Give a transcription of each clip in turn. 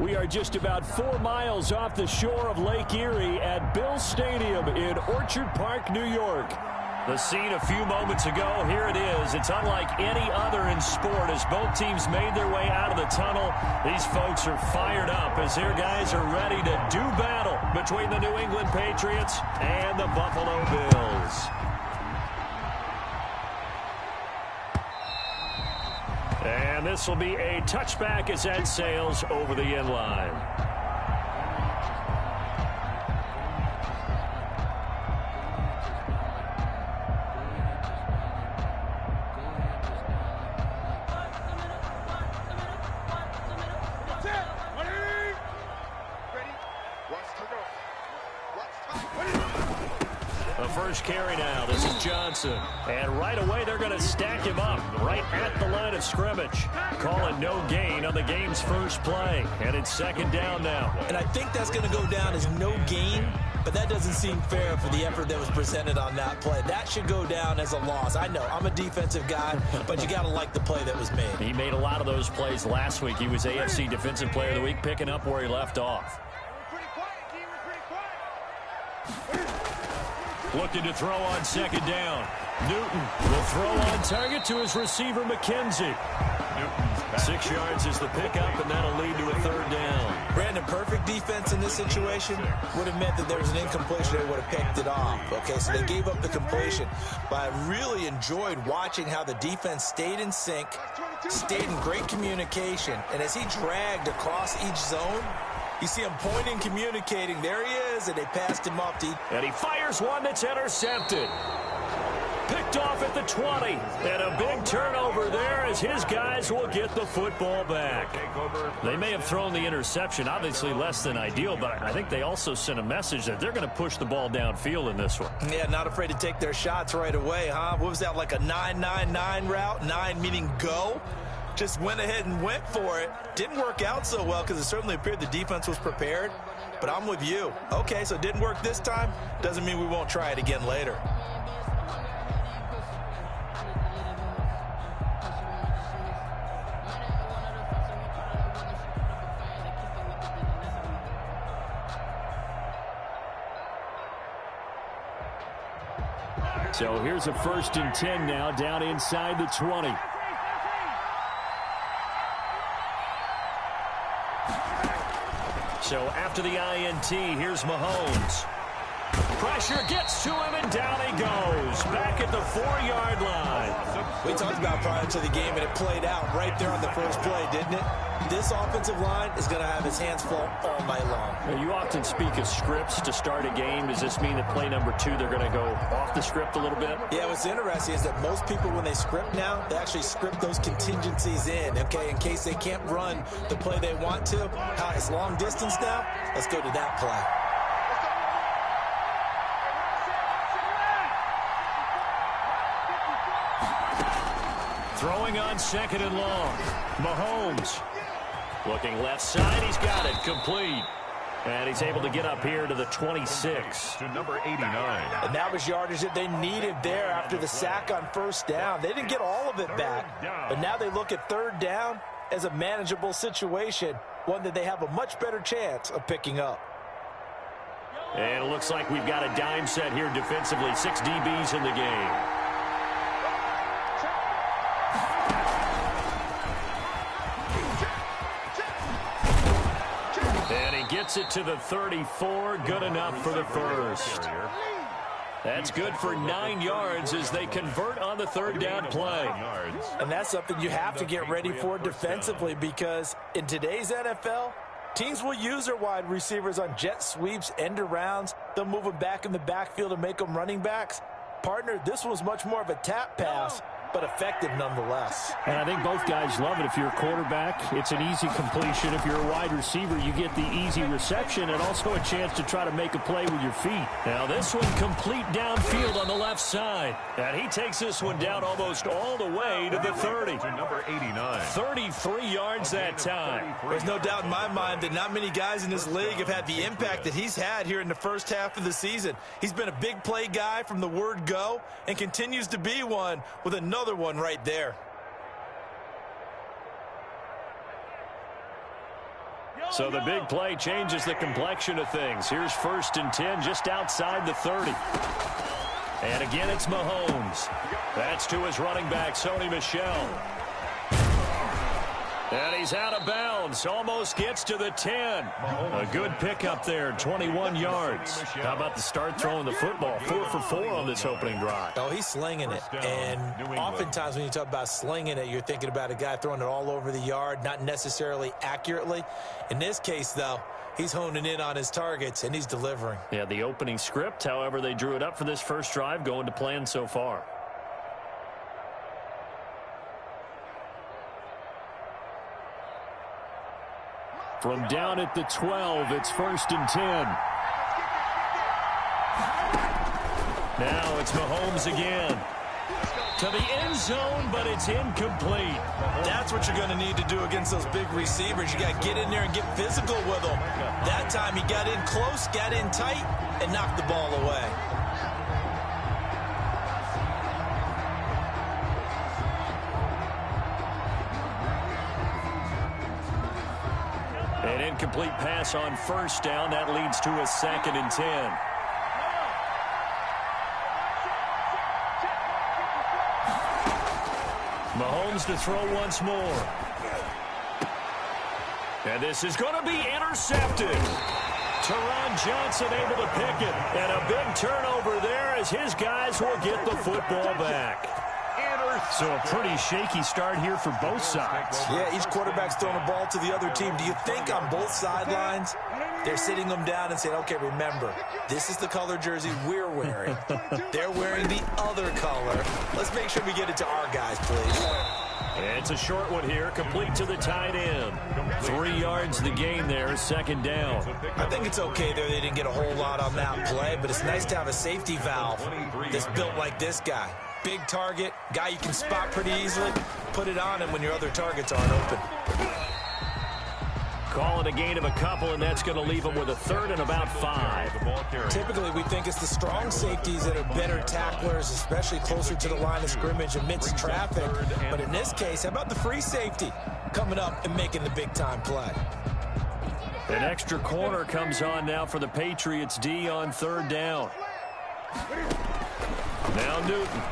We are just about 4 miles off the shore of Lake Erie at Bill Stadium in Orchard Park, New York. The scene a few moments ago, here it is. It's unlike any other in sport as both teams made their way out of the tunnel. These folks are fired up as their guys are ready to do battle between the New England Patriots and the Buffalo Bills. And this will be a touchback as that sails over the end line. First carry now. This is Johnson. And right away, they're going to stack him up right at the line of scrimmage. Calling no gain on the game's first play. And it's second down now. And I think that's going to go down as no gain, but that doesn't seem fair for the effort that was presented on that play. That should go down as a loss. I know, I'm a defensive guy, but you got to like the play that was made. He made a lot of those plays last week. He was AFC Defensive Player of the Week, picking up where he left off. Looking to throw on second down. Newton will throw on target to his receiver, McKenzie. 6 yards is the pickup, and that'll lead to a third down. Brandon, perfect defense in this situation would have meant that there was an incompletion. They would have picked it off. Okay, so they gave up the completion. But I really enjoyed watching how the defense stayed in sync, stayed in great communication. And as he dragged across each zone, you see him pointing, communicating. There he is, and they passed him off. And he fires one that's intercepted. Picked off at the 20. And a big turnover there as his guys will get the football back. They may have thrown the interception, obviously less than ideal, but I think they also sent a message that they're going to push the ball downfield in this one. Yeah, not afraid to take their shots right away, huh? What was that, like a 9-9-9 route? 9 meaning go? Just went ahead and went for it. Didn't work out so well because it certainly appeared the defense was prepared. But I'm with you. Okay, so it didn't work this time. Doesn't mean we won't try it again later. So here's a 1st and 10 now down inside the 20. So after the INT, here's Mahomes. Pressure gets to him, and down he goes. Back at the 4-yard line. We talked about prior to the game, and it played out right there on the first play, didn't it? This offensive line is going to have his hands full all night long. Now, you often speak of scripts to start a game. Does this mean that play number 2, they're going to go off the script a little bit? Yeah, what's interesting is that most people, when they script now, they actually script those contingencies in, okay, in case they can't run the play they want to. How it's long distance now? Let's go to that play. Throwing on second and long. Mahomes looking left side. He's got it complete. And he's able to get up here to the 26. To number 89. And that was yardage that they needed there after the sack on first down. They didn't get all of it back. But now they look at third down as a manageable situation, one that they have a much better chance of picking up. And it looks like we've got a dime set here defensively. 6 DBs in the game. And he gets it to the 34. Good enough for the first. That's good for 9 yards as they convert on the third down play. And that's something you have to get ready for defensively, because in today's NFL, teams will use their wide receivers on jet sweeps, end arounds. They'll move them back in the backfield and make them running backs. Partner, this was much more of a tap pass, but effective nonetheless. And I think both guys love it. If you're a quarterback, it's an easy completion. If you're a wide receiver, you get the easy reception and also a chance to try to make a play with your feet. Now this one complete downfield on the left side. And he takes this one down almost all the way to the 30. To number 89. 33 yards that time. There's no doubt in my mind that not many guys in this league have had the impact that he's had here in the first half of the season. He's been a big play guy from the word go and continues to be one with another one right there. So the big play changes the complexion of things. Here's 1st and 10 just outside the 30. And again, it's Mahomes. That's to his running back, Sony Michel. And he's out of bounds. Almost gets to the 10. A good pickup there, 21 yards. How about the start throwing the football? 4 for 4 on this opening drive. Oh, he's slinging it. And oftentimes when you talk about slinging it, you're thinking about a guy throwing it all over the yard, not necessarily accurately. In this case, though, he's honing in on his targets, and he's delivering. Yeah, the opening script, however they drew it up for this first drive, going to plan so far. From down at the 12, it's 1st and 10. Now it's Mahomes again. To the end zone, but it's incomplete. That's what you're going to need to do against those big receivers. You got to get in there and get physical with them. That time he got in close, got in tight, and knocked the ball away. An incomplete pass on 1st down. That leads to a 2nd and 10. Mahomes to throw once more. And this is going to be intercepted. Teron Johnson able to pick it. And a big turnover there as his guys will get the football back. So a pretty shaky start here for both sides. Yeah, each quarterback's throwing a ball to the other team. Do you think on both sidelines they're sitting them down and saying, okay, remember, this is the color jersey we're wearing. They're wearing the other color. Let's make sure we get it to our guys, please. It's a short one here, complete to the tight end. 3 yards the gain there, 2nd down. I think it's okay there. They didn't get a whole lot on that play, but it's nice to have a safety valve that's built like this guy. Big target, guy you can spot pretty easily. Put it on him when your other targets aren't open. Call it a gain of a couple, and that's going to leave him with a 3rd and about 5. Typically, we think it's the strong safeties that are better tacklers, especially closer to the line of scrimmage amidst traffic. But in this case, how about the free safety coming up and making the big-time play? An extra corner comes on now for the Patriots D on 3rd down. Now Newton.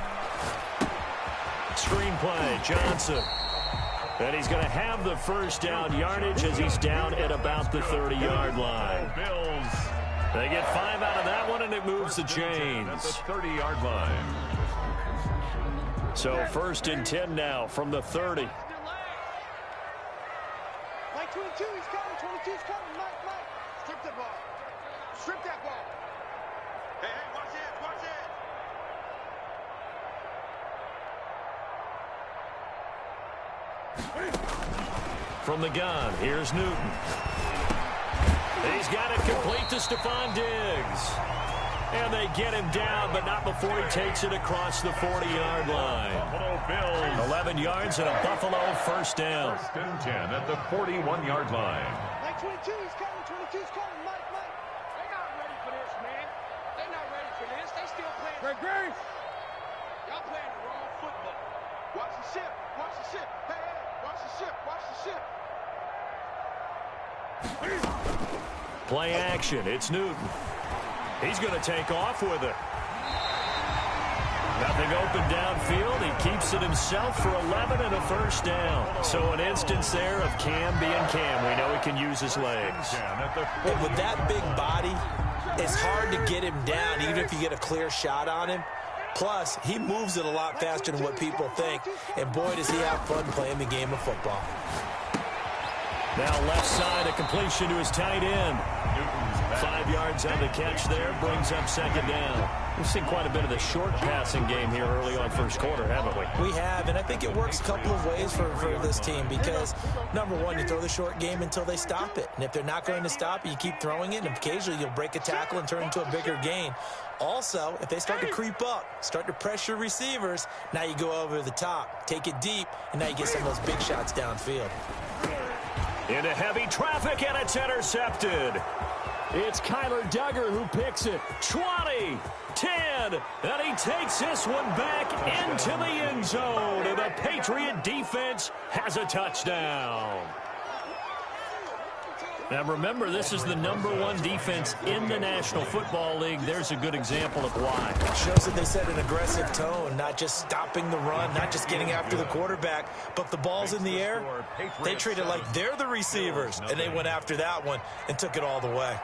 Screenplay, Johnson. And he's going to have the 1st down yardage as he's down at about the 30-yard line. They get 5 out of that one, and it moves the chains. At the 30-yard line. So 1st and 10 now from the 30. Mike 22, he's coming. 22's coming. Mike. Strip the ball. Strip that ball. Hey, watch it. From the gun, here's Newton. He's got it complete to Stephon Diggs. And they get him down, but not before he takes it across the 40-yard line. Buffalo Bills. 11 yards and a Buffalo 1st down. 1st and 10 at the 41-yard line. Mike 22, he's coming. 22's coming. Mike. They're not ready for this, man. They're not ready for this. They still playing. Greg. Y'all playing the wrong football. Watch the ship. Hey, watch the ship. Play action. It's Newton. He's going to take off with it. Nothing open downfield. He keeps it himself for 11 and a 1st down. So an instance there of Cam being Cam. We know he can use his legs. And with that big body, it's hard to get him down, even if you get a clear shot on him. Plus, he moves it a lot faster than what people think. And boy, does he have fun playing the game of football. Now left side, a completion to his tight end. 5 yards on the catch there, brings up 2nd down. We've seen quite a bit of the short passing game here early on 1st quarter, haven't we? We have, and I think it works a couple of ways for this team because, number one, you throw the short game until they stop it. And if they're not going to stop it, you keep throwing it, and occasionally you'll break a tackle and turn into a bigger gain. Also, if they start to creep up, start to pressure receivers, now you go over the top, take it deep, and now you get some of those big shots downfield. Into heavy traffic, and it's intercepted. It's Kyler Duggar who picks it. 20, 10, and he takes this one back into the end zone. And the Patriot defense has a touchdown. Now remember, this is the #1 defense in the National Football League. There's a good example of why. It shows that they set an aggressive tone, not just stopping the run, not just getting after the quarterback, but the ball's in the air. They treat it like they're the receivers, and they went after that one and took it all the way.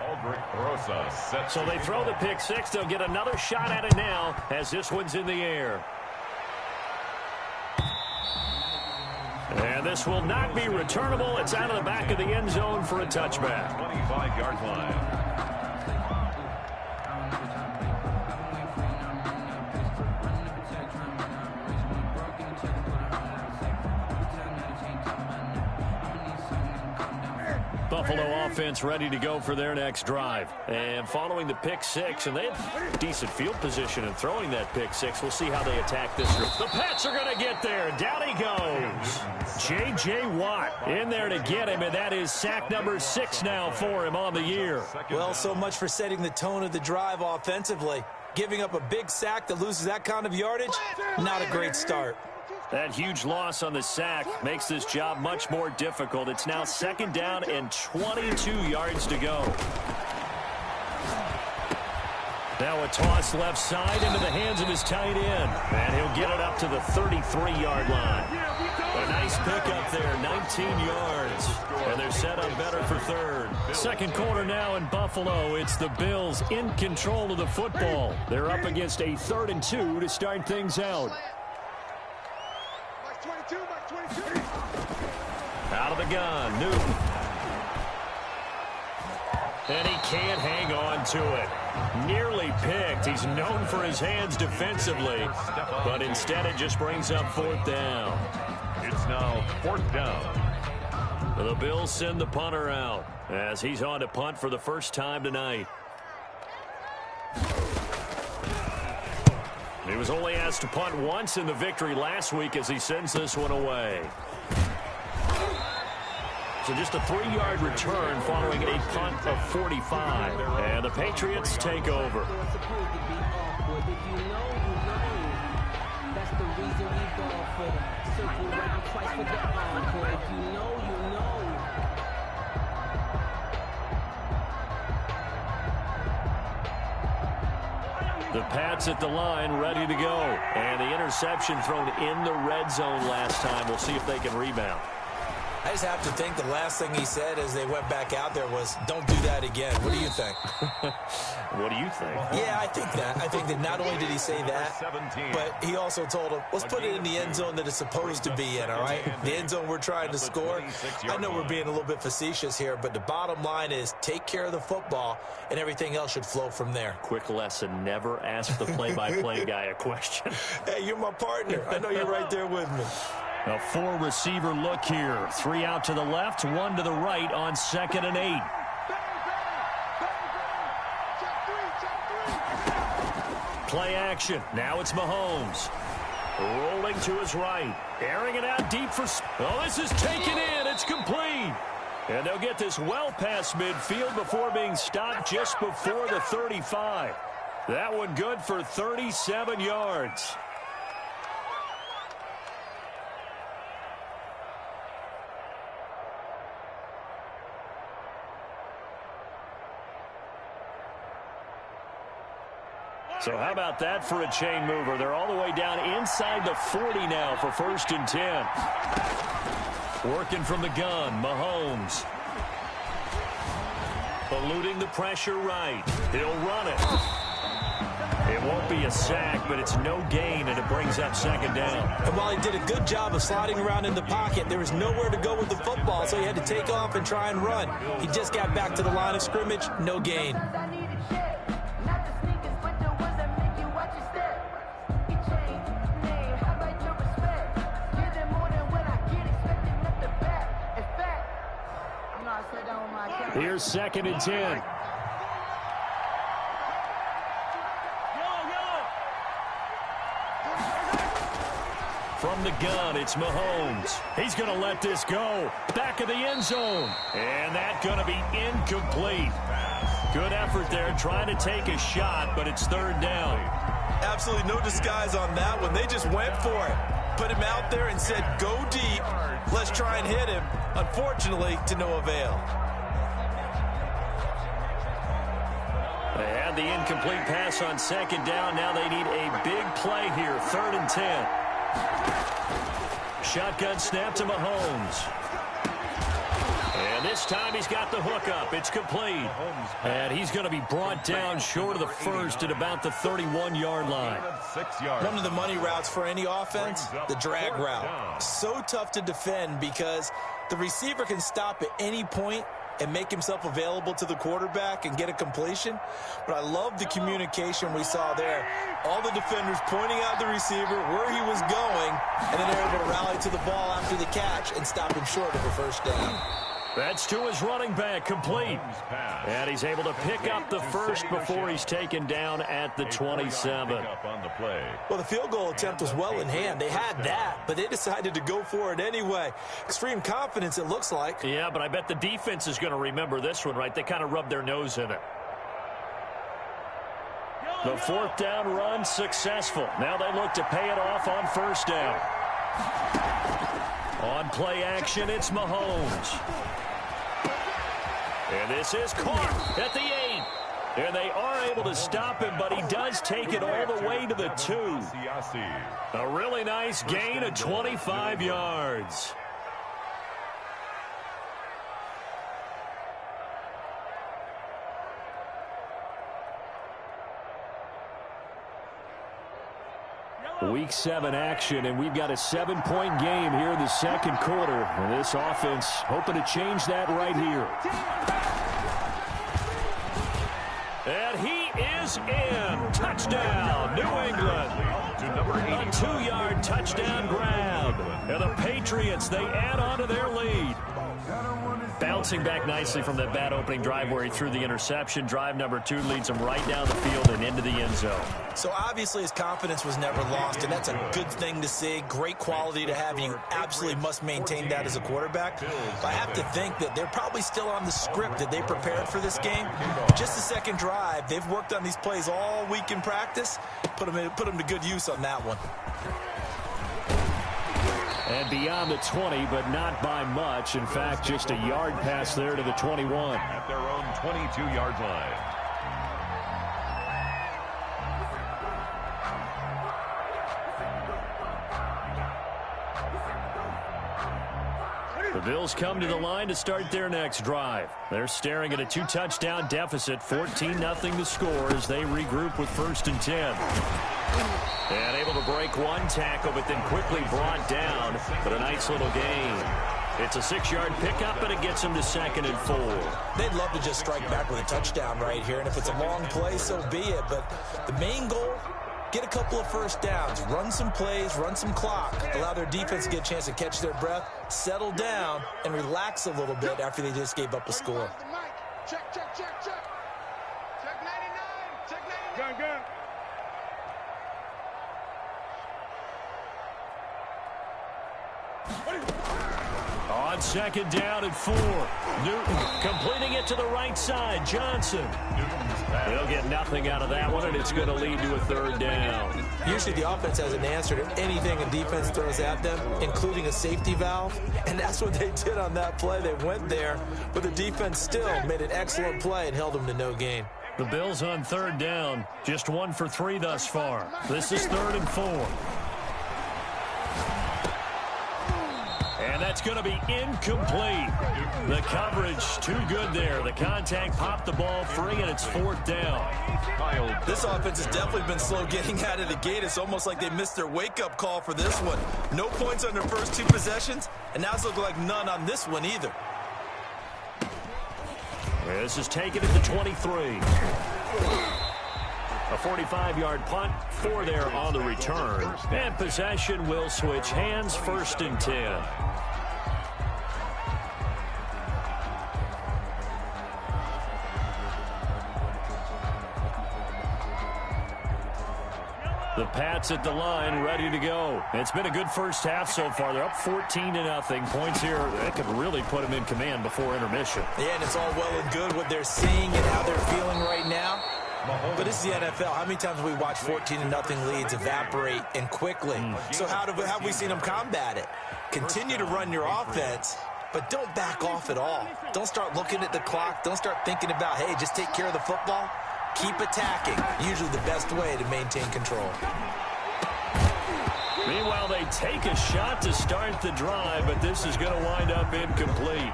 So they throw the pick six. They'll get another shot at it now as this one's in the air. And this will not be returnable. It's out of the back of the end zone for a touchback. 25-yard line. Buffalo offense ready to go for their next drive. And following the pick six, and they had decent field position in throwing that pick six. We'll see how they attack this group. The Pats are going to get there. Down he goes. J.J. Watt in there to get him, and that is sack number 6 now for him on the year. Well, so much for setting the tone of the drive offensively. Giving up a big sack that loses that kind of yardage, not a great start. That huge loss on the sack makes this job much more difficult. It's now 2nd down and 22 yards to go. Now a toss left side into the hands of his tight end. And he'll get it up to the 33-yard line. A nice pickup there, 19 yards. And they're set up better for 3rd. Second quarter now in Buffalo. It's the Bills in control of the football. They're up against a 3rd and 2 to start things out. Out of the gun, Newton. And he can't hang on to it. Nearly picked. He's known for his hands defensively, but instead it just brings up 4th down. It's now 4th down. The Bills send the punter out as he's on to punt for the first time tonight. He was only asked to punt once in the victory last week as he sends this one away. So just a 3-yard return following a punt of 45. And the Patriots take over. The Pats at the line, ready to go. And the interception thrown in the red zone last time. We'll see if they can rebound. I just have to think the last thing he said as they went back out there was, don't do that again. What do you think? What do you think? Yeah, I think that. I think that not only did he say that, but he also told him, let's put it in the end zone that it's supposed to be in, all right? The end zone we're trying to score. I know we're being a little bit facetious here, but the bottom line is take care of the football, and everything else should flow from there. Quick lesson, never ask the play-by-play guy a question. Hey, you're my partner. I know you're right there with me. A 4-receiver look here. 3 out to the left, 1 to the right on 2nd and 8. Play action. Now it's Mahomes. Rolling to his right. Airing it out deep for... Oh, this is taken in. It's complete. And they'll get this well past midfield before being stopped just before the 35. That one good for 37 yards. So how about that for a chain mover? They're all the way down inside the 40 now for 1st and 10. Working from the gun, Mahomes. Eluding the pressure right. He'll run it. It won't be a sack, but it's no gain, and it brings up 2nd down. And while he did a good job of sliding around in the pocket, there was nowhere to go with the football, so he had to take off and try and run. He just got back to the line of scrimmage, no gain. Here's 2nd and 10. From the gun, it's Mahomes. He's going to let this go. Back of the end zone. And that's going to be incomplete. Good effort there trying to take a shot, but it's 3rd down. Absolutely no disguise on that one. They just went for it. Put him out there and said, go deep. Let's try and hit him. Unfortunately, to no avail. They had the incomplete pass on second down. Now they need a big play here. 3rd and 10. Shotgun snap to Mahomes. And this time he's got the hook up. It's complete. And he's going to be brought down short of the first at about the 31-yard line. One of the money routes for any offense, the drag route. So tough to defend because the receiver can stop at any point and make himself available to the quarterback and get a completion. But I love the communication we saw there. All the defenders pointing out the receiver, where he was going, and then they're able to rally to the ball after the catch and stop him short of a first down. That's to his running back, complete. And he's able to pick up the first before he's taken down at the 27. Well, the field goal attempt was well in hand. They had that, but they decided to go for it anyway. Extreme confidence, it looks like. Yeah, but I bet the defense is going to remember this one, right? They kind of rubbed their nose in it. The 4th down run successful. Now they look to pay it off on first down. On play action, it's Mahomes. And this is caught at the 8. And they are able to stop him, but he does take it all the way to the 2. A really nice gain of 25 yards. Week 7 action, and we've got a 7-point game here in the second quarter. And this offense hoping to change that right here. And he is in. Touchdown, New England. A 2-yard touchdown grab. And the Patriots, they add on to their lead. Bouncing back nicely from that bad opening drive where he threw the interception. Drive number 2 leads him right down the field and into the end zone. So obviously his confidence was never lost, and that's a good thing to see. Great quality to have. You absolutely must maintain that as a quarterback. But I have to think that they're probably still on the script that they prepared for this game. Just the second drive. They've worked on these plays all week in practice. Put them to good use on that one. And beyond the 20, but not by much. In fact, just a yard pass there to the 21. At their own 22-yard line. The Bills come to the line to start their next drive. They're staring at a 2-touchdown deficit, 14-0 to score as they regroup with 1st and 10. And able to break one tackle, but then quickly brought down. But a nice little gain. It's a 6-yard pickup, and it gets them to 2nd and 4. They'd love to just strike back with a touchdown right here, and if it's a long play, so be it. But the main goal, get a couple of first downs, run some plays, run some clock, allow their defense to get a chance to catch their breath, settle down, and relax a little bit after they just gave up a score. Check, check, check, check. Check 99. Check 99. Gun. On 2nd down and 4. Newton completing it to the right side. Johnson. They'll get nothing out of that one, and it's going to lead to a 3rd down. Usually the offense has an answer to anything a defense throws at them, including a safety valve, and that's what they did on that play. They went there, but the defense still made an excellent play and held them to no gain. The Bills on 3rd down, just 1 for 3 thus far. This is 3rd and 4. And that's going to be incomplete. The coverage too good there. The contact popped the ball free, and it's 4th down. This offense has definitely been slow getting out of the gate. It's almost like they missed their wake-up call for this one. No points on their first 2 possessions, and now it's looking like none on this one either. This is taken at the 23. A 45-yard punt, 4 there on the return. And possession will switch hands, 1st and 10. The Pats at the line, ready to go. It's been a good first half so far. They're up 14-0. Points here that could really put them in command before intermission. Yeah, and it's all well and good what they're seeing and how they're feeling right now. But this is the NFL. How many times have we watched 14-0 leads evaporate and quickly? So how have we seen them combat it? Continue to run your offense, but don't back off at all. Don't start looking at the clock. Don't start thinking about, hey, just take care of the football. keep attacking. Usually the best way to maintain control. Meanwhile, they take a shot to start the drive, but this is going to wind up incomplete.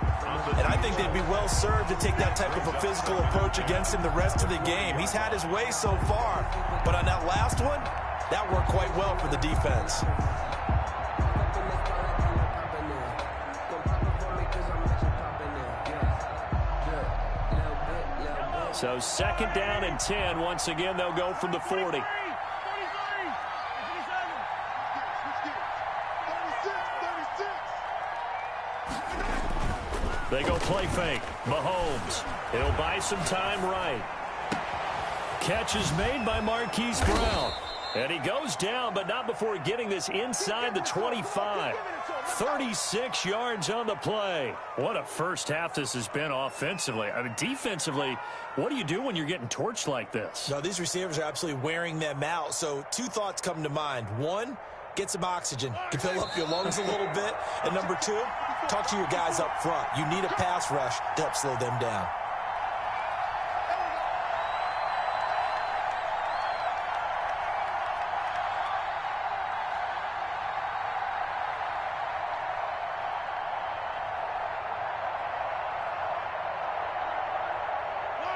And I think they'd be well served to take that type of a physical approach against him the rest of the game. He's had his way so far, but on that last one, that worked quite well for the defense. So 2nd down and 10. Once again, they'll go from the 40. They go play fake. Mahomes. He'll buy some time right. Catch is made by Marquise Brown. And he goes down, but not before getting this inside the 25. 36 yards on the play. What a first half this has been offensively. I mean, defensively, what do you do when you're getting torched like this? No, these receivers are absolutely wearing them out. So 2 thoughts come to mind. 1, get some oxygen to fill up your lungs a little bit. And number 2, talk to your guys up front. You need a pass rush to help slow them down.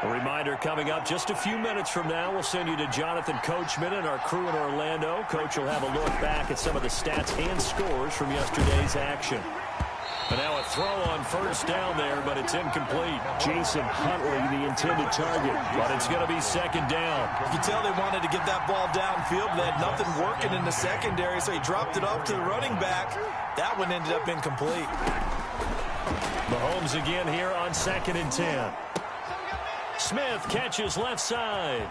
A reminder coming up just a few minutes from now, we'll send you to Jonathan Coachman and our crew in Orlando. Coach will have a look back at some of the stats and scores from yesterday's action. And now a throw on 1st down there, but it's incomplete. Jason Huntley, the intended target, but it's going to be 2nd down. You can tell they wanted to get that ball downfield. They had nothing working in the secondary, so he dropped it off to the running back. That one ended up incomplete. Mahomes again here on 2nd and 10. Smith catches left side.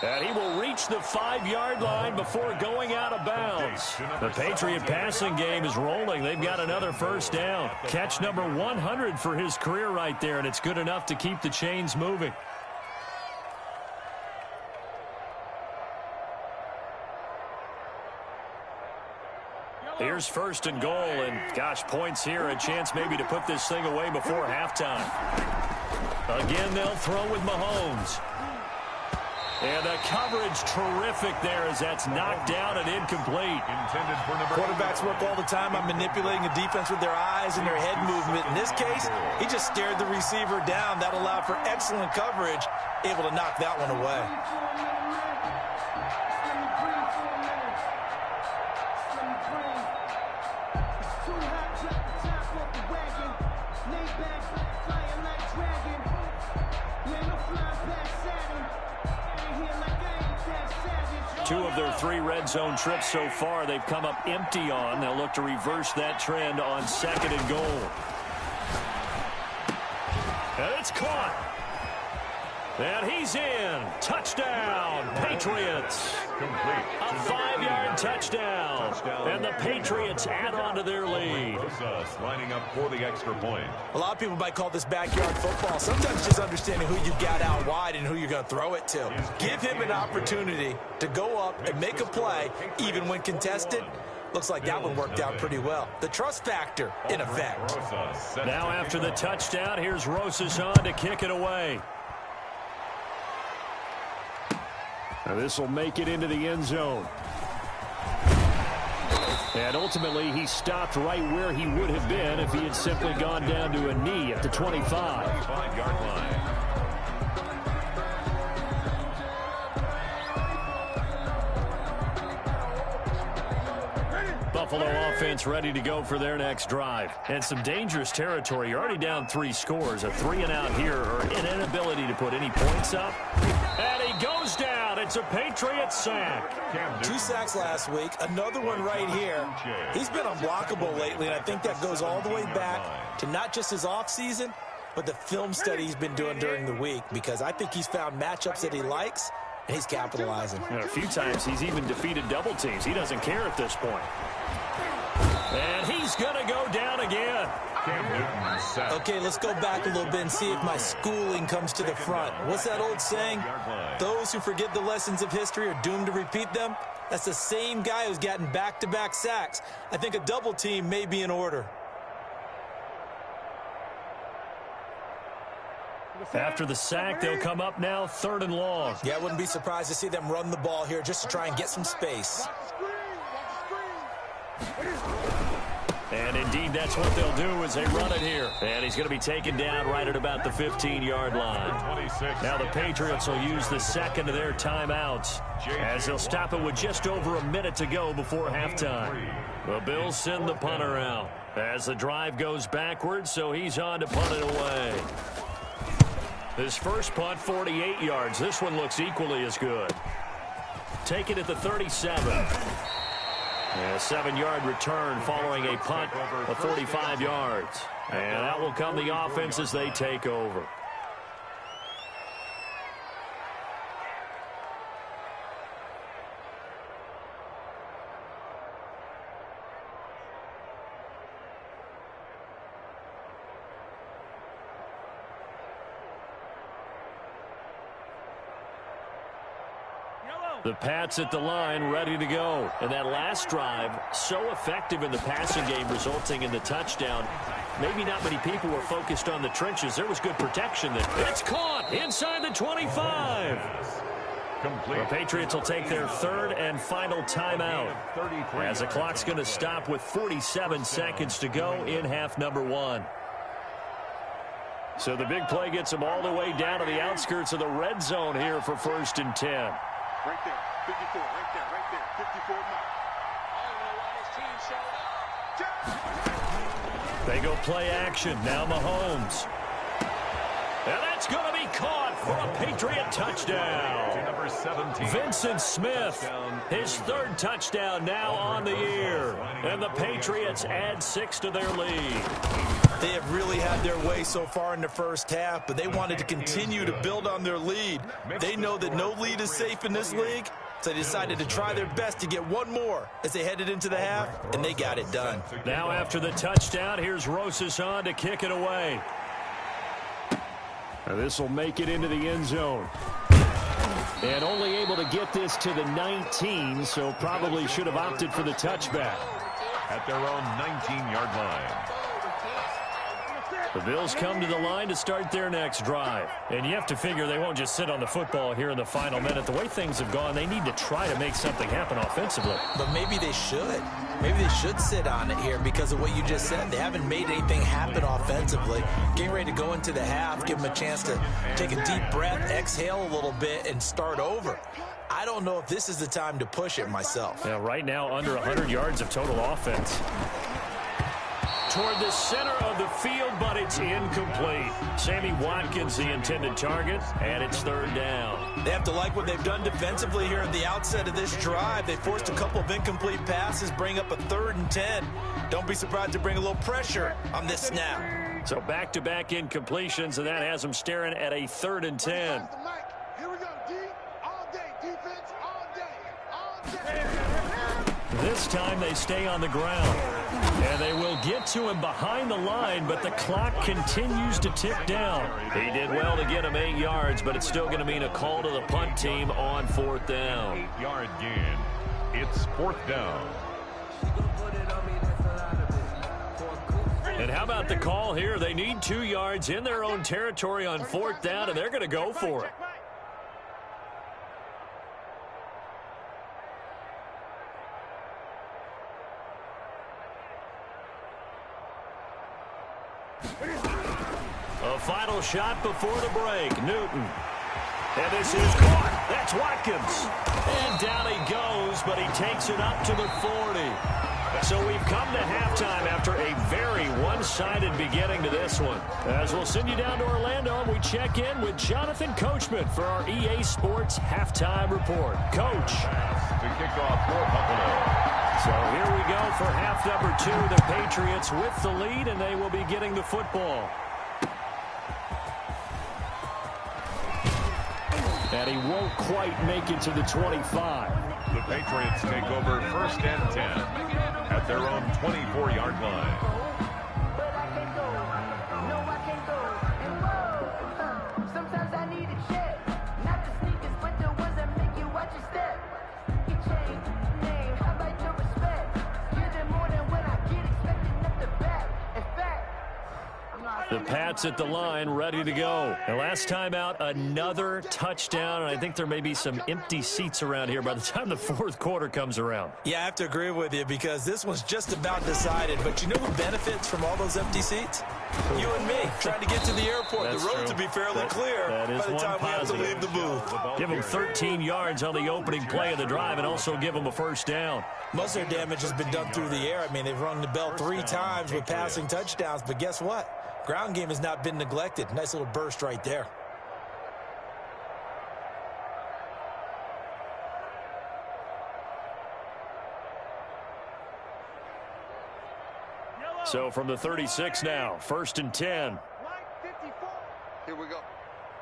And he will reach the 5-yard line before going out of bounds. The Patriot passing game is rolling. They've got another 1st down. Catch number 100 for his career right there, and it's good enough to keep the chains moving. Here's 1st and goal, and gosh, points here, a chance maybe to put this thing away before halftime. Again, they'll throw with Mahomes. And the coverage terrific there as that's knocked down and incomplete. Quarterbacks work all the time on manipulating the defense with their eyes and their head movement. In this case, he just stared the receiver down. That allowed for excellent coverage, able to knock that one away. Two of their 3 red zone trips so far, they've come up empty on. They'll look to reverse that trend on 2nd and goal. And it's caught. And he's in. Touchdown, Patriots. A 5-yard touchdown. And the Patriots add on to their lead. Lining up for the extra point. A lot of people might call this backyard football. Sometimes just understanding who you got out wide and who you're going to throw it to. Give him an opportunity to go up and make a play, even when contested. Looks like that one worked out pretty well. The trust factor in effect. Now after the touchdown, here's Rosas on to kick it away. Now this will make it into the end zone. And ultimately, he stopped right where he would have been if he had simply gone down to a knee at the 25. 5-yard line. Buffalo offense ready to go for their next drive. And some dangerous territory. You're already down 3 scores. A 3-and-out here or an inability to put any points up. And he goes down. It's a Patriot sack. 2 sacks last week. Another one right here. He's been unblockable lately, and I think that goes all the way back to not just his offseason, but the film study he's been doing during the week, because I think he's found matchups that he likes, and he's capitalizing. A few times he's even defeated double teams. He doesn't care at this point. And he's going to go down again. Okay, let's go back a little bit and see if my schooling comes to the front. What's that old saying? Those who forget the lessons of history are doomed to repeat them. That's the same guy who's gotten back-to-back sacks. I think a double team may be in order. After the sack, they'll come up now 3rd and long. Yeah, I wouldn't be surprised to see them run the ball here just to try and get some space. And indeed, that's what they'll do as they run it here. And he's going to be taken down right at about the 15-yard line. Now the Patriots will use the second of their timeouts as they'll stop it with just over a minute to go before halftime. The Bills send the punter out as the drive goes backwards, so he's on to punt it away. His first punt, 48 yards. This one looks equally as good. Take it at the 37. And a 7-yard return following a punt of 45 yards. And that will come the offense as they take over. The Pats at the line, ready to go. And that last drive, so effective in the passing game, resulting in the touchdown. Maybe not many people were focused on the trenches. There was good protection there. It's caught inside the 25. The Patriots will take their 3rd and final timeout as the clock's going to stop with 47 seconds to go in half number 1. So the big play gets them all the way down to the outskirts of the red zone here for 1st and 10. Right there, 54, right there, 54 mark. I don't know why this team showed up. They go play action. Now Mahomes. And that's going to be caught for a Patriot touchdown. Number 17. Vincent Smith, his 3rd touchdown now on the year. And the Patriots add 6 to their lead. They have really had their way so far in the first half, but they wanted to continue to build on their lead. They know that no lead is safe in this league, so they decided to try their best to get one more as they headed into the half, and they got it done. Now after the touchdown, here's Rosas on to kick it away. And this will make it into the end zone. And only able to get this to the 19, so probably should have opted for the touchback. At their own 19-yard line. The Bills come to the line to start their next drive. And you have to figure they won't just sit on the football here in the final minute. The way things have gone, they need to try to make something happen offensively. But maybe they should. Maybe they should sit on it here because of what you just said. They haven't made anything happen offensively. Getting ready to go into the half, give them a chance to take a deep breath, exhale a little bit, and start over. I don't know if this is the time to push it myself. Yeah, right now under 100 yards of total offense. Toward the center of the field, but it's incomplete. Sammy Watkins, the intended target, and it's 3rd down. They have to like what they've done defensively here at the outset of this drive. They forced a couple of incomplete passes, bring up a 3rd and 10. Don't be surprised to bring a little pressure on this snap. So back-to-back incompletions, and that has them staring at a 3rd and 10. Here we go, D. All day, defense, all day, This time they stay on the ground. And they will get to him behind the line, but the clock continues to tick down. He did well to get him 8 yards, but it's still going to mean a call to the punt team on 4th down. 8-yard gain. It's 4th down. And how about the call here? They need 2 yards in their own territory on 4th down, and they're going to go for it. A final shot before the break. Newton. And this is caught. That's Watkins. And down he goes, but he takes it up to the 40. So we've come to halftime after a very one-sided beginning to this one. As we'll send you down to Orlando, we check in with Jonathan Coachman for our EA Sports Halftime Report. Coach. To kick off for Buffalo. So here we go for half number 2. The Patriots with the lead, and they will be getting the football. And he won't quite make it to the 25. The Patriots take over 1st and 10 at their own 24-yard line. Sometimes I need a check, not the sneakers, but the ones that make you watch your step. You change name, how about your respect? Give them more than when I get expected at the back. In fact, I'm not The Pats at the line, ready to go. And last time out, another touchdown, and I think there may be some empty seats around here by the time the fourth quarter comes around. Yeah, I have to agree with you because this one's just about decided. But you know who benefits from all those empty seats? You and me, trying to get to the airport. That's the road true. to be fairly clear that by the time we have to leave the booth. Give them 13 yards on the opening play of the drive and also give them a first down. Most of their damage has been done through the air. I mean, they've rung the bell 3 times with passing touchdowns. But guess what? Ground game has not been neglected. Nice little burst right there. So from the 36 now, 1st and 10. Here we go.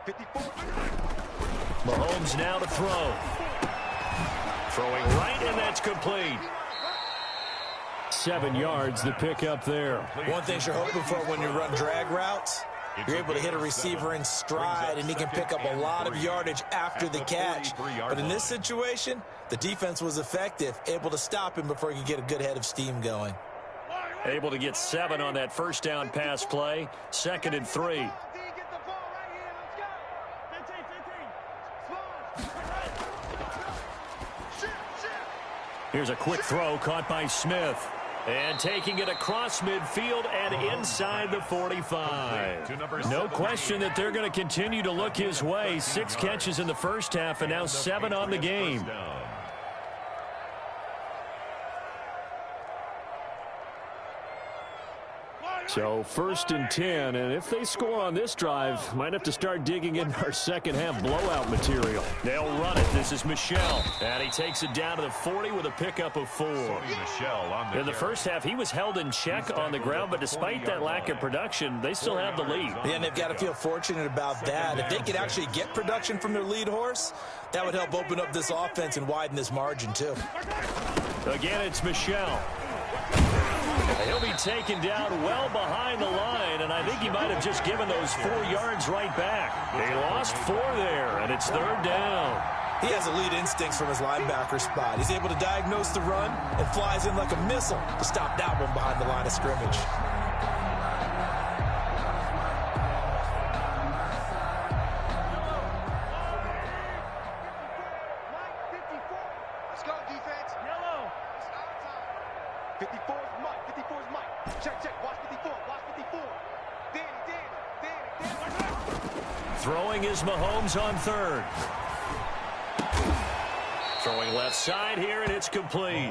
54. Mahomes now to throw. Throwing right, and that's complete. 7 yards, the pickup there. One thing you're hoping for when you run drag routes, you're able to hit a receiver in stride, and he can pick up a lot of yardage after the catch. But in this situation, the defense was effective, able to stop him before he could get a good head of steam going. Able to get 7 on that first down pass play. 2nd and 3. Here's a quick throw caught by Smith. And taking it across midfield and inside the 45. No question that they're going to continue to look his way. 6 catches in the first half and now 7 on the game. So 1st and 10, and if they score on this drive, might have to start digging in our second half blowout material. They'll run it. This is Michel, and he takes it down to the 40 with a pickup of 4. In the first half, he was held in check on the ground, but despite that lack of production, they still have the lead. Yeah, and they've got to feel fortunate about that. If they could actually get production from their lead horse, that would help open up this offense and widen this margin too. Again, it's Michel. He'll be taken down well behind the line, and I think he might have just given those 4 yards right back. They lost 4 there, and it's 3rd down. He has elite instincts from his linebacker spot. He's able to diagnose the run and flies in like a missile to stop that one behind the line of scrimmage. Let's go, defense. Yellow. It's our time. 54 is Mike. 54 is Mike. Check. Watch 54. Watch 54. Danny. Throwing is Mahomes on 3rd. Throwing left side here, and it's complete.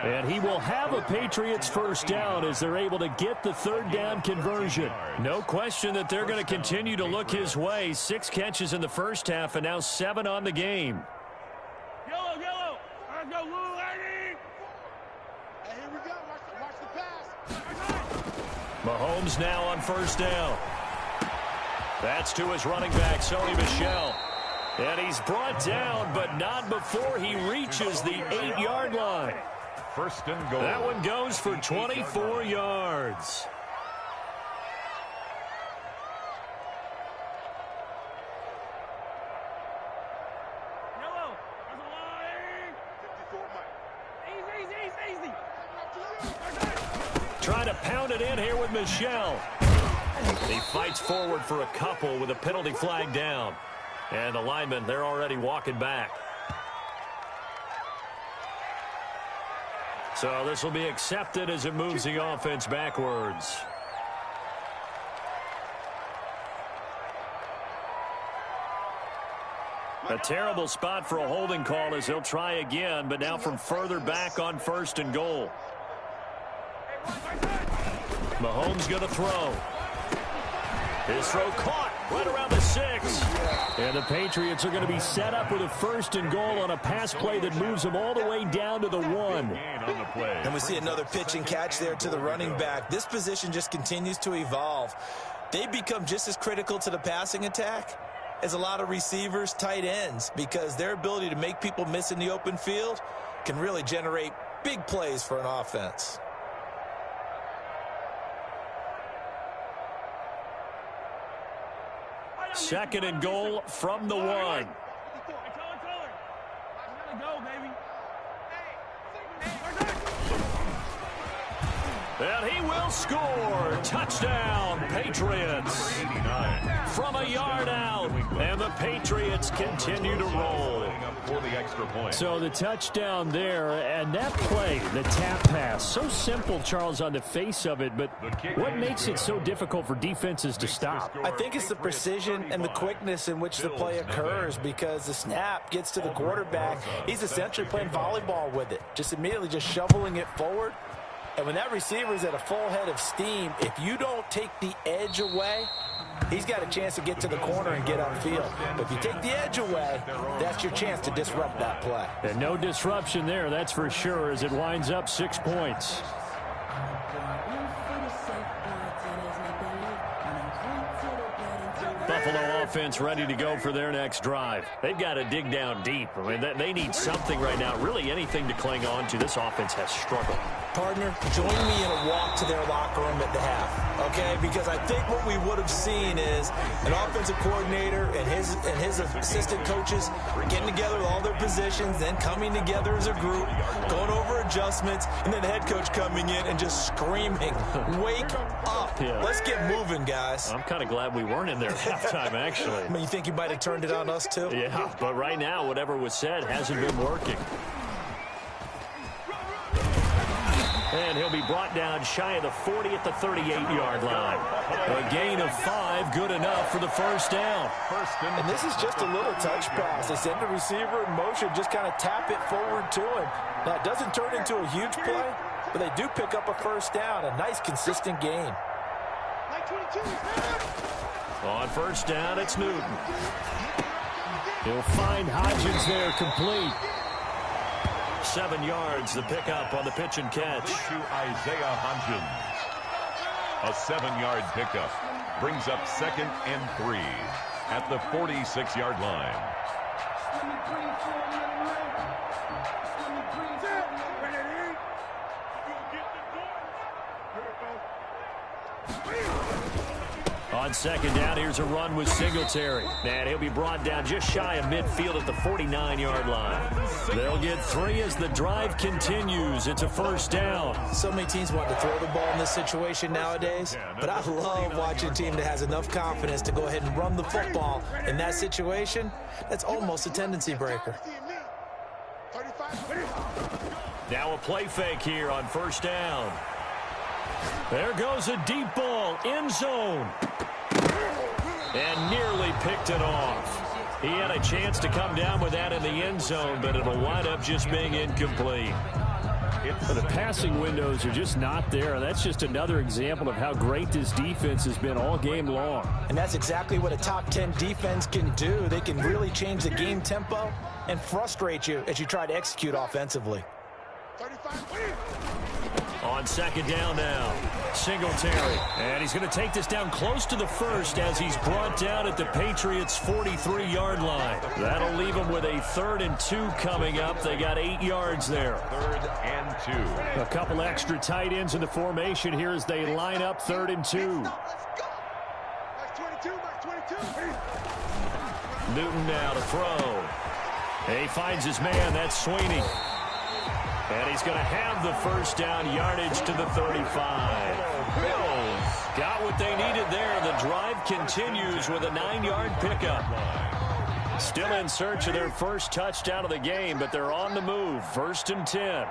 And he will have a Patriots first down as they're able to get the 3rd down conversion. No question that they're going to continue to look his way. 6 catches in the first half, and now 7 on the game. Yellow. Let's go, Lou, lady. Hey, here we go. Watch the pass. Mahomes now on 1st down. That's to his running back, Sony Michel. And he's brought down, but not before he reaches the 8-yard line. 1st and goal. That one goes for 24 yards. Yellow. That's a line. 54, Mike. Easy. Trying to pound it in here with Michel. He fights forward for a couple with a penalty flag down. And the linemen, they're already walking back. So this will be accepted as it moves the offense backwards. A terrible spot for a holding call as they'll try again, but now from further back on 1st and goal. Mahomes going to throw. His throw caught right around the 6. And the Patriots are going to be set up with a 1st and goal on a pass play that moves them all the way down to the 1. And we see another pitch and catch there to the running back. This position just continues to evolve. They become just as critical to the passing attack as a lot of receivers, tight ends, because their ability to make people miss in the open field can really generate big plays for an offense. Second and goal from the 1. And he will score. Touchdown, Patriots. 89. From a yard out. And the Patriots continue to roll. For the extra point. So the touchdown there, and that play, the tap pass, so simple, Charles, on the face of it, but what makes it so difficult for defenses to stop? I think it's the precision and the quickness in which the play occurs, because the snap gets to the quarterback. He's essentially playing volleyball with it, just immediately just shoveling it forward. And when that receiver's at a full head of steam, if you don't take the edge away, he's got a chance to get to the corner and get upfield. But if you take the edge away, that's your chance to disrupt that play. And no disruption there, that's for sure, as it winds up 6 points. Buffalo offense ready to go for their next drive. They've got to dig down deep. I mean, they need something right now, really anything to cling on to. This offense has struggled. Partner, join me in a walk to their locker room at the half, okay? Because I think what we would have seen is an offensive coordinator and his assistant coaches getting together with all their positions, then coming together as a group, going over adjustments, and then the head coach coming in and just screaming, "Wake up! Yeah. Let's get moving, guys." I'm kind of glad we weren't in there at halftime, actually. I mean, you think you might have turned it on us too? Yeah, but right now, whatever was said hasn't been working. And he'll be brought down shy of the 40 at the 38-yard line. A gain of 5, good enough for the first down. And this is just a little touch pass. They send the receiver in motion, just kind of tap it forward to him. Now, it doesn't turn into a huge play, but they do pick up a first down, a nice, consistent gain. On first down, it's Newton. He'll find Hodgins there, complete. 7 yards, the pickup on the pitch and catch. To Isaiah Hodgins. A 7-yard pickup brings up 2nd and 3 at the 46-yard line. On second down, here's a run with Singletary. And he'll be brought down just shy of midfield at the 49-yard line. They'll get 3 as the drive continues. It's a first down. So many teams want to throw the ball in this situation nowadays, but I love watching a team that has enough confidence to go ahead and run the football. In that situation, that's almost a tendency breaker. Now a play fake here on first down. There goes a deep ball, end zone. And nearly picked it off. He had a chance to come down with that in the end zone, but it'll wind up just being incomplete. The passing windows are just not there. That's just another example of how great this defense has been all game long. And that's exactly what a top 10 defense can do. They can really change the game tempo and frustrate you as you try to execute offensively. On second down now, Singletary. And he's going to take this down close to the first as he's brought down at the Patriots' 43-yard line. That'll leave him with a 3rd and 2 coming up. They got 8 yards there. 3rd and 2. A couple extra tight ends in the formation here as they line up 3rd and 2. Newton now to throw. He finds his man. That's Sweeney. And he's going to have the first down, yardage to the 35. Bills got what they needed there. The drive continues with a 9-yard pickup. Still in search of their first touchdown of the game, but they're on the move. 1st and 10.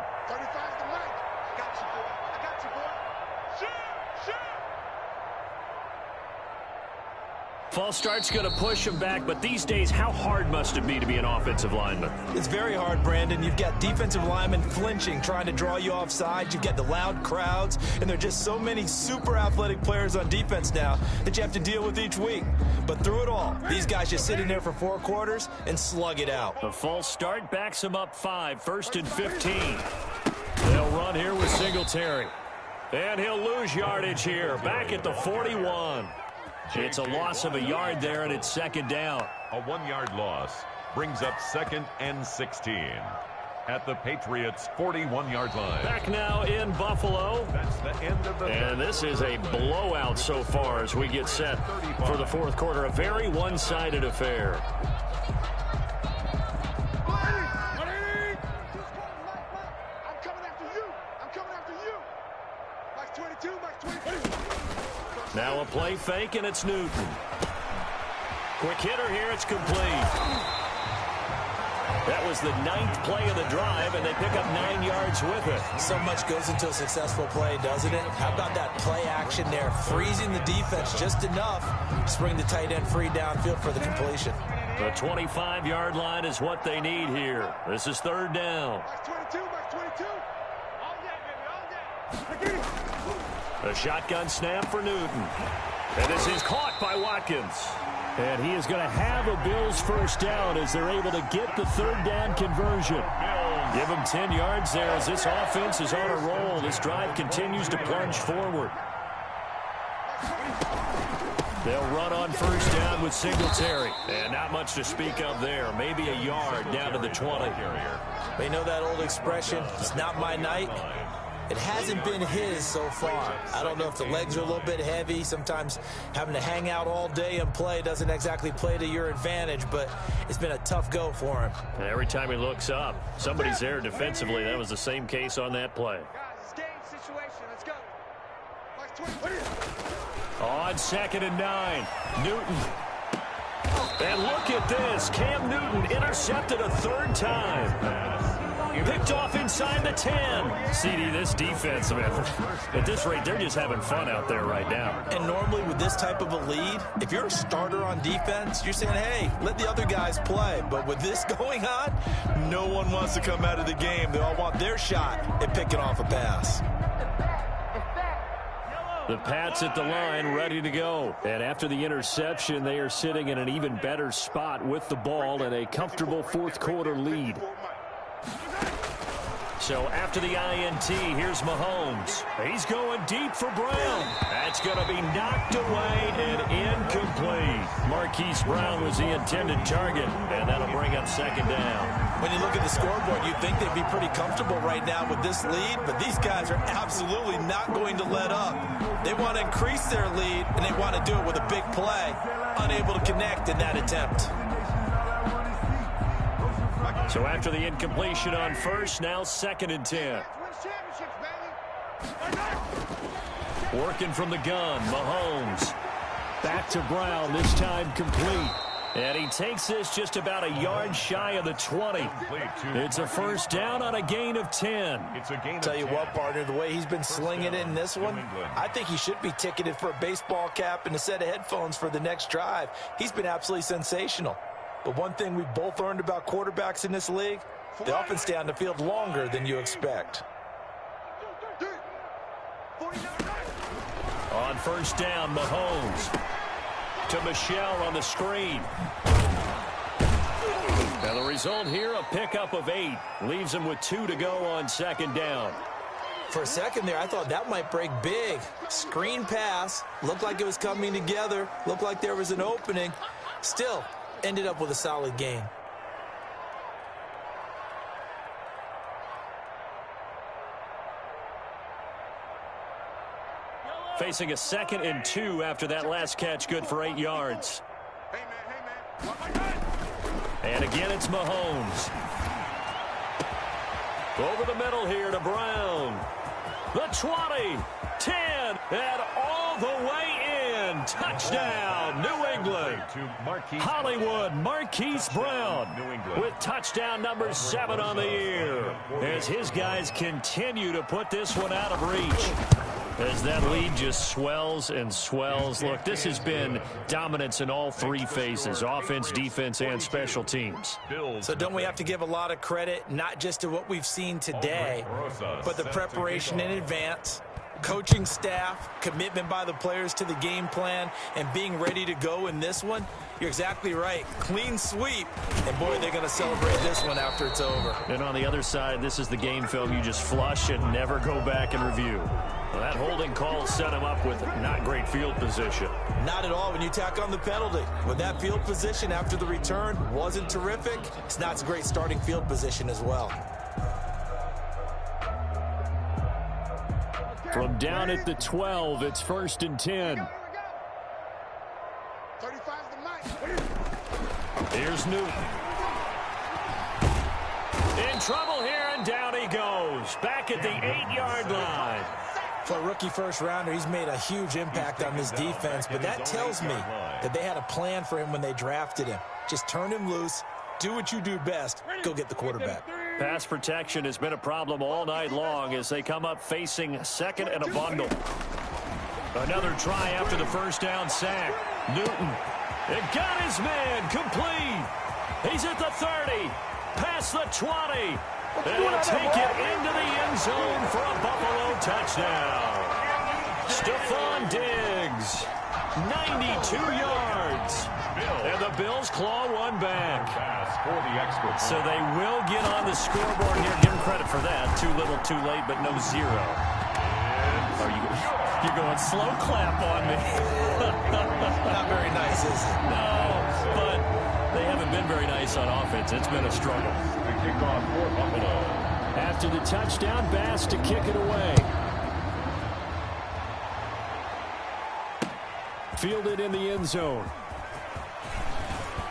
False start's going to push him back, but these days, how hard must it be to be an offensive lineman? It's very hard, Brandon. You've got defensive linemen flinching, trying to draw you offside. You've got the loud crowds, and there are just so many super athletic players on defense now that you have to deal with each week. But through it all, these guys just sit in there for 4 quarters and slug it out. A false start backs him up 5, 1st and 15. They'll run here with Singletary. And he'll lose yardage here, back at the 41. It's a loss of a yard there, and it's 2nd down. A 1-yard loss brings up 2nd and 16 at the Patriots' 41-yard line. Back now in Buffalo. That's the end of the And this is a blowout so far as we get set for the 4th quarter. A very one-sided affair. I'm coming after you. Now a play fake, and it's Newton. Quick hitter here. It's complete. That was the 9th play of the drive, and they pick up 9 yards with it. So much goes into a successful play, doesn't it? How about that play action there, freezing the defense just enough to bring the tight end free downfield for the completion. The 25-yard line is what they need here. This is 3rd down. Box 22, box 22. All day, baby, all day. A shotgun snap for Newton. And this is caught by Watkins. And he is going to have a Bills first down as they're able to get the 3rd down conversion. Give him 10 yards there as this offense is on a roll. This drive continues to plunge forward. They'll run on first down with Singletary. And not much to speak of there. Maybe a yard down to the 20. They know that old expression, it's not my night. It hasn't been his so far. I don't know if the legs are a little bit heavy. Sometimes having to hang out all day and play doesn't exactly play to your advantage, but it's been a tough go for him. Every time he looks up, somebody's there defensively. That was the same case on that play. Guys, it's game situation. Let's go. Box 22. On 2nd and 9, Newton. And look at this. Cam Newton intercepted a 3rd time. Picked off inside the 10. CD, this defense, man, at this rate, they're just having fun out there right now. And normally with this type of a lead, if you're a starter on defense, you're saying, hey, let the other guys play. But with this going on, no one wants to come out of the game. They all want their shot at picking off a pass. The Pats at the line ready to go. And after the interception, they are sitting in an even better spot with the ball and a comfortable 4th quarter lead. So after the INT, here's Mahomes. He's going deep for Brown. That's going to be knocked away and incomplete. Marquise Brown was the intended target, and that'll bring up 2nd down. When you look at the scoreboard, you'd think they'd be pretty comfortable right now with this lead, but these guys are absolutely not going to let up. They want to increase their lead, and they want to do it with a big play. Unable to connect in that attempt. So after the incompletion on first, now 2nd and 10. Working from the gun, Mahomes. Back to Brown, this time complete. And he takes this just about a yard shy of the 20. It's a first down on a gain of 10. Tell you what, partner, the way he's been slinging it in this one, I think he should be ticketed for a baseball cap and a set of headphones for the next drive. He's been absolutely sensational. But one thing we both learned about quarterbacks in this league, they often stay on the field longer than you expect. On first down, Mahomes to Michelle on the screen. Now the result here, a pickup of 8. Leaves him with 2 to go on 2nd down. For a second there, I thought that might break big. Screen pass, looked like it was coming together, looked like there was an opening. Still, ended up with a solid gain. Facing a 2nd and 2 after that last catch, good for 8 yards. Hey, man. And again, it's Mahomes. Over the middle here to Brown. The 20, 10, and all the way in. Touchdown, New England. Hollywood Marquise Brown with touchdown number 7 on the year. As his guys continue to put this one out of reach. As that lead just swells and swells. Look, this has been dominance in all 3 phases, offense, defense, and special teams. So don't we have to give a lot of credit, not just to what we've seen today, but the preparation in advance, coaching staff, commitment by the players to the game plan, and being ready to go in this one? You're exactly right. Clean sweep. And, boy, they're going to celebrate this one after it's over. And on the other side, this is the game film you just flush and never go back and review. Well, that holding call set him up with not great field position. Not at all when you tack on the penalty. With that field position after the return wasn't terrific, it's not a great starting field position as well. From down at the 12, it's 1st and 10. 35's the mic. Here's Newton. In trouble here, and down he goes. Back at the 8-yard line. For a rookie first-rounder, he's made a huge impact on this defense, but that tells me that they had a plan for him when they drafted him. Just turn him loose, do what you do best, go get the quarterback. Pass protection has been a problem all night long as they come up facing second and a bundle. Another try after the first down sack. Newton, it got his man complete. He's at the 30, past the 20. And he'll take it into the end zone for a Buffalo touchdown. Stephon Diggs, 92 yards. And the Bills claw one back. So they will get on the scoreboard here. Give them credit for that. Too little, too late, but no zero. You're going slow clap on me. Not very nice, is it? No, but they haven't been very nice on offense. It's been a struggle. Kickoff for Buffalo. After the touchdown, Bass to kick it away. Fielded in the end zone.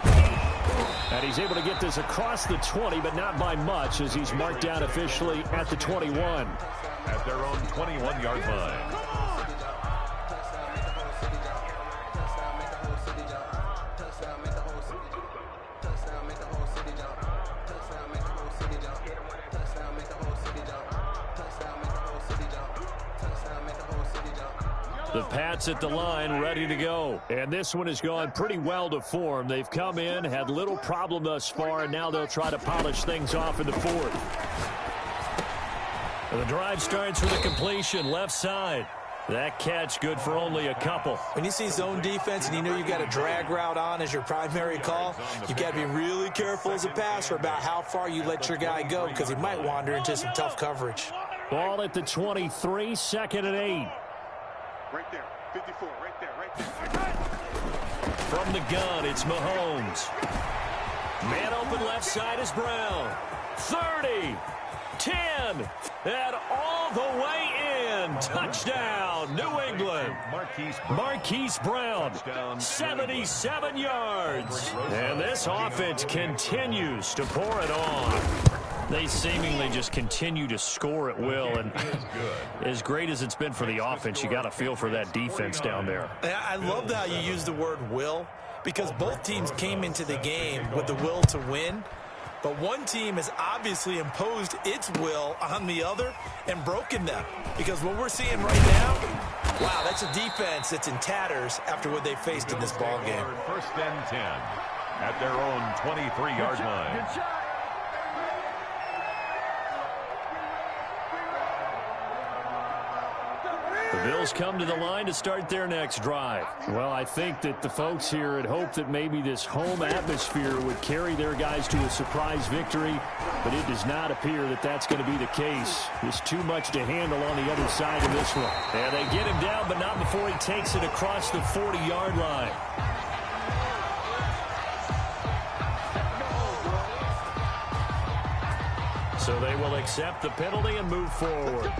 And he's able to get this across the 20, but not by much, as he's marked down officially at the 21. At their own 21-yard line. The Pats at the line, ready to go. And this one has gone pretty well to form. They've come in, had little problem thus far, and now they'll try to polish things off in the fourth. The drive starts with a completion, left side. That catch good for only a couple. When you see zone defense and you know you got a drag route on as your primary call, you've got to be really careful as a passer about how far you let your guy go, because he might wander into some tough coverage. Ball at the 23, 2nd and 8. Right there, 54, right there, right there. From the gun, it's Mahomes. Man open left side is Brown. 30, 10, and all the way in. Touchdown, New England. Marquise Brown, 77 yards. And this offense continues to pour it on. They seemingly just continue to score at will, and as great as it's been for the offense, you got to feel for that defense down there. I love how you use the word will, because both teams came into the game with the will to win, but one team has obviously imposed its will on the other and broken them, because what we're seeing right now, wow, that's a defense that's in tatters after what they faced in this ball game. First and 10 at their own 23-yard line. The Bills come to the line to start their next drive. Well, I think that the folks here had hoped that maybe this home atmosphere would carry their guys to a surprise victory, but it does not appear that that's going to be the case. There's too much to handle on the other side of this one. And they get him down, but not before he takes it across the 40-yard line. So they will accept the penalty and move forward.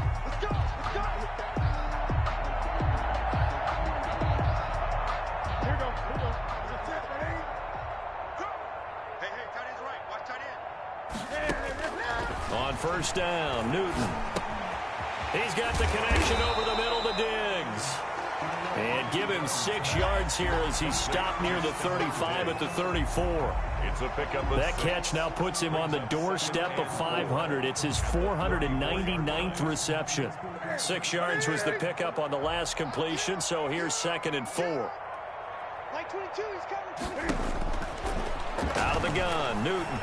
On first down, Newton. He's got the connection over the middle to Diggs. And give him 6 yards here as he stopped near the 35 at the 34. It's a pickup. That catch now puts him on the doorstep of 500. It's his 499th reception. 6 yards was the pickup on the last completion, so here's 2nd and 4. Like 22, he's coming. Out of the gun, Newton.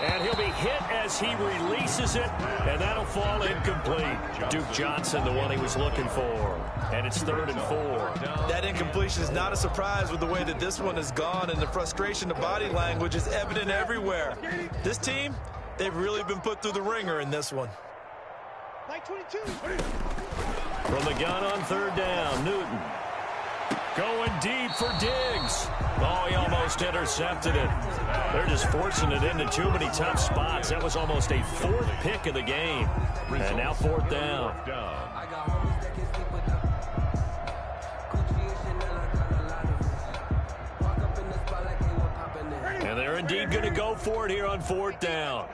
And he'll be hit as he releases it, and that'll fall incomplete. Duke Johnson, the one he was looking for. And it's 3rd and 4. That incompletion is not a surprise with the way that this one has gone, and the frustration of body language is evident everywhere. This team, they've really been put through the ringer in this one. Like 22. From the gun on 3rd down, Newton. Going deep for Diggs. Oh, he almost intercepted it. They're just forcing it into too many tough spots. That was almost a 4th pick of the game. And now 4th down. And they're indeed going to go for it here on 4th down.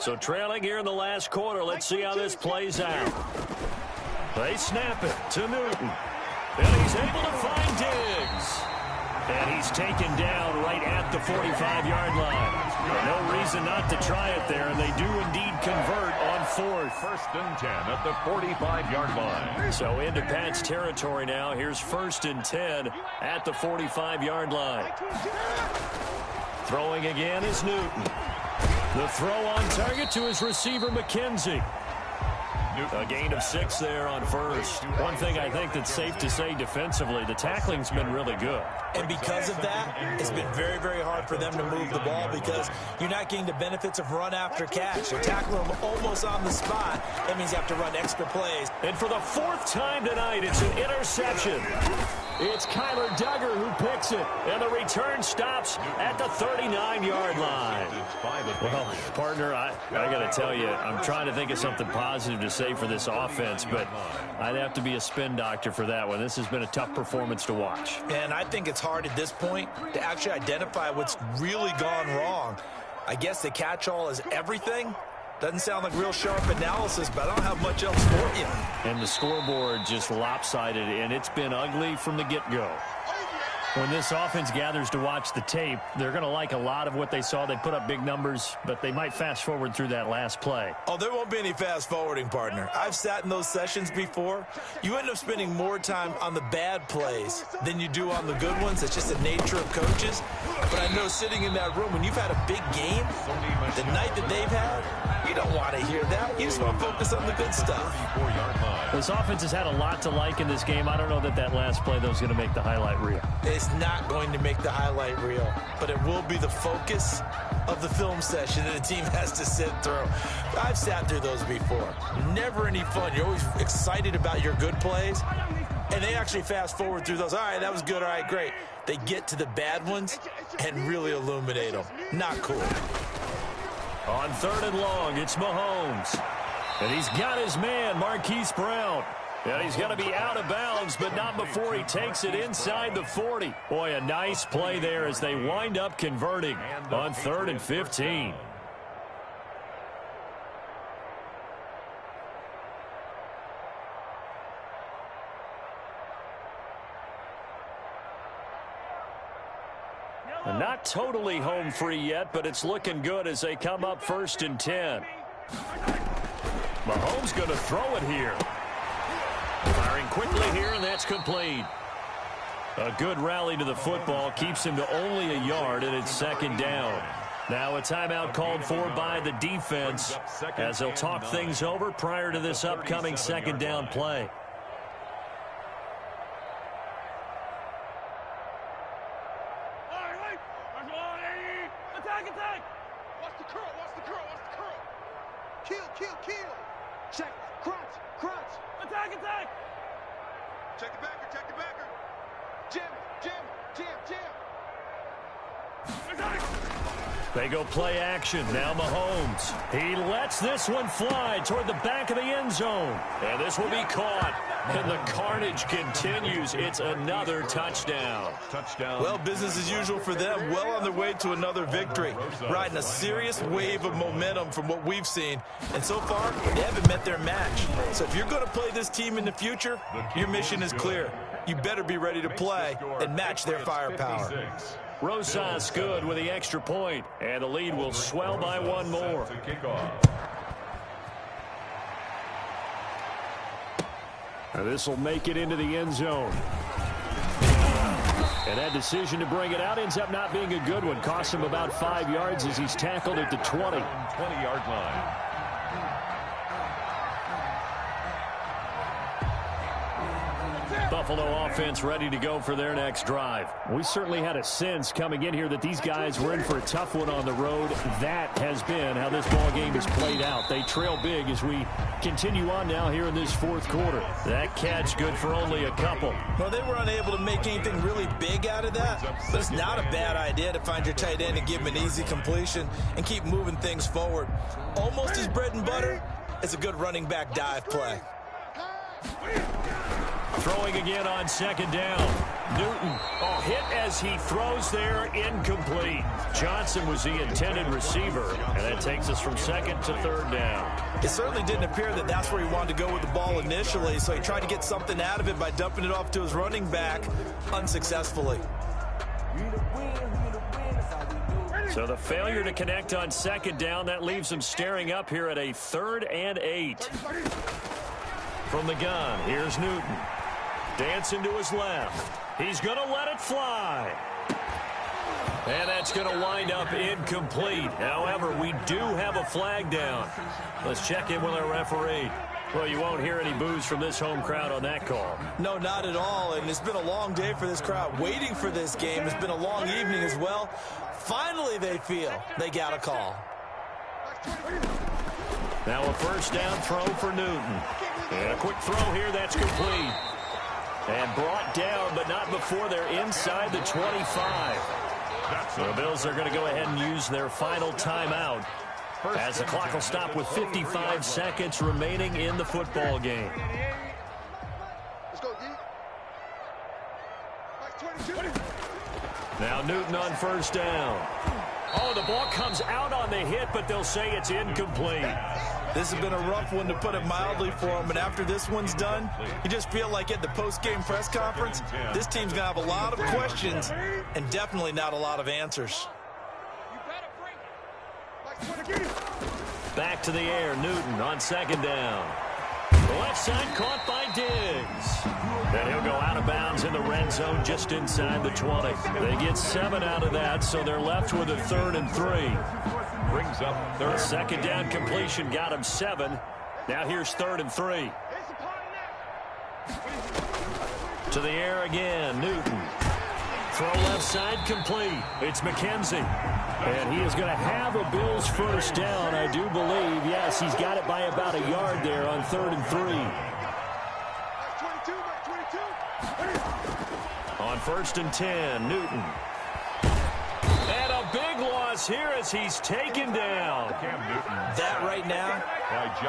So trailing here in the last quarter. Let's see how this plays out. They snap it to Newton. And he's able to find Diggs. And he's taken down right at the 45-yard line. No reason not to try it there, and they do indeed convert on fourth. 1st and 10 at the 45-yard line. So into Pat's territory now. Here's 1st and 10 at the 45-yard line. Throwing again is Newton. The throw on target to his receiver, McKenzie. A gain of 6 there on first. One thing I think that's safe to say defensively, the tackling's been really good. And because of that, it's been very, very hard for them to move the ball because you're not getting the benefits of run after catch. You're tackling them almost on the spot. That means you have to run extra plays. And for the 4th time tonight, it's an interception. It's Kyler Duggar who picks it, and the return stops at the 39-yard line. Well, partner, I got to tell you, I'm trying to think of something positive to say for this offense, but I'd have to be a spin doctor for that one. This has been a tough performance to watch. And I think it's hard at this point to actually identify what's really gone wrong. I guess the catch-all is everything. Doesn't sound like real sharp analysis, but I don't have much else for you. And the scoreboard just lopsided, and it's been ugly from the get-go. When this offense gathers to watch the tape, they're going to like a lot of what they saw. They put up big numbers, but they might fast-forward through that last play. Oh, there won't be any fast-forwarding, partner. I've sat in those sessions before. You end up spending more time on the bad plays than you do on the good ones. It's just the nature of coaches. But I know sitting in that room, when you've had a big game, the night that they've had, you don't want to hear that. You just want to focus on the good stuff. This offense has had a lot to like in this game. I don't know that last play, though, is going to make the highlight reel. It's not going to make the highlight reel, but it will be the focus of the film session that the team has to sit through. I've sat through those before. Never any fun. You're always excited about your good plays, and they actually fast forward through those. All right, that was good. All right, great. They get to the bad ones and really illuminate them. Not cool. On 3rd and long, it's Mahomes. And he's got his man, Marquise Brown. And he's going to be out of bounds, but not before he takes it inside the 40. Boy, a nice play there as they wind up converting on 3rd and 15. Not totally home free yet, but it's looking good as they come up 1st and 10. Mahomes going to throw it here. Firing quickly here, and that's complete. A good rally to the football keeps him to only a yard, and it's 2nd down. Now a timeout called for by the defense as they'll talk things over prior to this upcoming 2nd down play. Kill. Check. Crunch. Attack. Check the backer. Jam. They go play action. Now Mahomes. He lets this one fly toward the back of the end zone. And this will be caught. And the carnage continues. It's another touchdown. Well, business as usual for them. Well on their way to another victory. Riding a serious wave of momentum from what we've seen. And so far, they haven't met their match. So if you're going to play this team in the future, your mission is clear. You better be ready to play and match their firepower. Rosas good with the extra point, and the lead will swell by one more. This will make it into the end zone. And that decision to bring it out ends up not being a good one. Costs him about 5 yards as he's tackled at the 20. 20-yard line. Buffalo offense ready to go for their next drive. We certainly had a sense coming in here that these guys were in for a tough one on the road. That has been how this ball game has played out. They trail big as we continue on now here in this 4th quarter. That catch good for only a couple. Well, they were unable to make anything really big out of that, but it's not a bad idea to find your tight end and give him an easy completion and keep moving things forward. Almost as bread and butter as a good running back dive play. Throwing again on second down. Newton, hit as he throws there, incomplete. Johnson was the intended receiver, and that takes us from second to third down. It certainly didn't appear that that's where he wanted to go with the ball initially, so he tried to get something out of it by dumping it off to his running back unsuccessfully. So the failure to connect on second down, that leaves him staring up here at a 3rd and 8. From the gun, here's Newton. Dancing to his left. He's going to let it fly. And that's going to wind up incomplete. However, we do have a flag down. Let's check in with our referee. Well, you won't hear any boos from this home crowd on that call. No, not at all. And it's been a long day for this crowd waiting for this game. It's been a long evening as well. Finally, they feel they got a call. Now a first down throw for Newton. And a quick throw here, that's complete. And brought down, but not before they're inside the 25. So the Bills are going to go ahead and use their final timeout as the clock will stop with 55 seconds remaining in the football game. Now Newton on first down. Oh, the ball comes out on the hit, but they'll say it's incomplete. This has been a rough one, to put it mildly, for him. And after this one's done, you just feel like at the post-game press conference, this team's going to have a lot of questions and definitely not a lot of answers. Back to the air, Newton on second down. The left side caught by Diggs. And he'll go out of bounds in the red zone just inside the 20. They get 7 out of that, so they're left with a 3rd and 3. Brings up third. Second down completion got him 7. Now here's 3rd and 3. To the air again, Newton. Throw left side complete. It's McKenzie. And he is going to have a Bills first down, I do believe. Yes, he's got it by about a yard there on 3rd and 3. On 1st and 10, Newton. And a big loss here as he's taken down. That right now,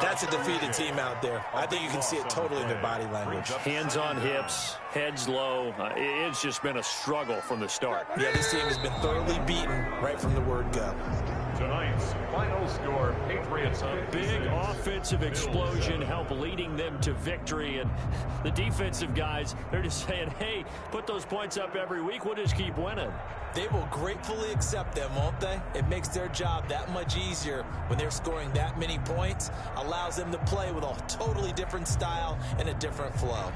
that's a defeated team out there. I think you can see it totally in their body language. Hands on hips, heads low. It's just been a struggle from the start. Yeah, this team has been thoroughly beaten right from the word go. Tonight's final score, Patriots. A big offensive explosion help leading them to victory. And the defensive guys, they're just saying, hey, put those points up every week. We'll just keep winning. They will gratefully accept them, won't they? It makes their job that much easier when they're scoring that many points. Allows them to play with a totally different style and a different flow.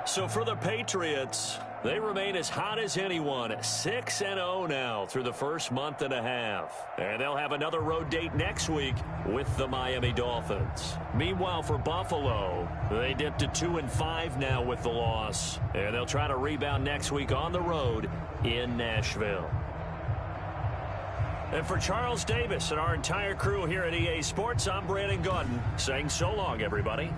So for the Patriots, they remain as hot as anyone, 6-0 now through the first month and a half. And they'll have another road date next week with the Miami Dolphins. Meanwhile, for Buffalo, they dipped to 2-5 now with the loss. And they'll try to rebound next week on the road in Nashville. And for Charles Davis and our entire crew here at EA Sports, I'm Brandon Gaudin saying so long, everybody.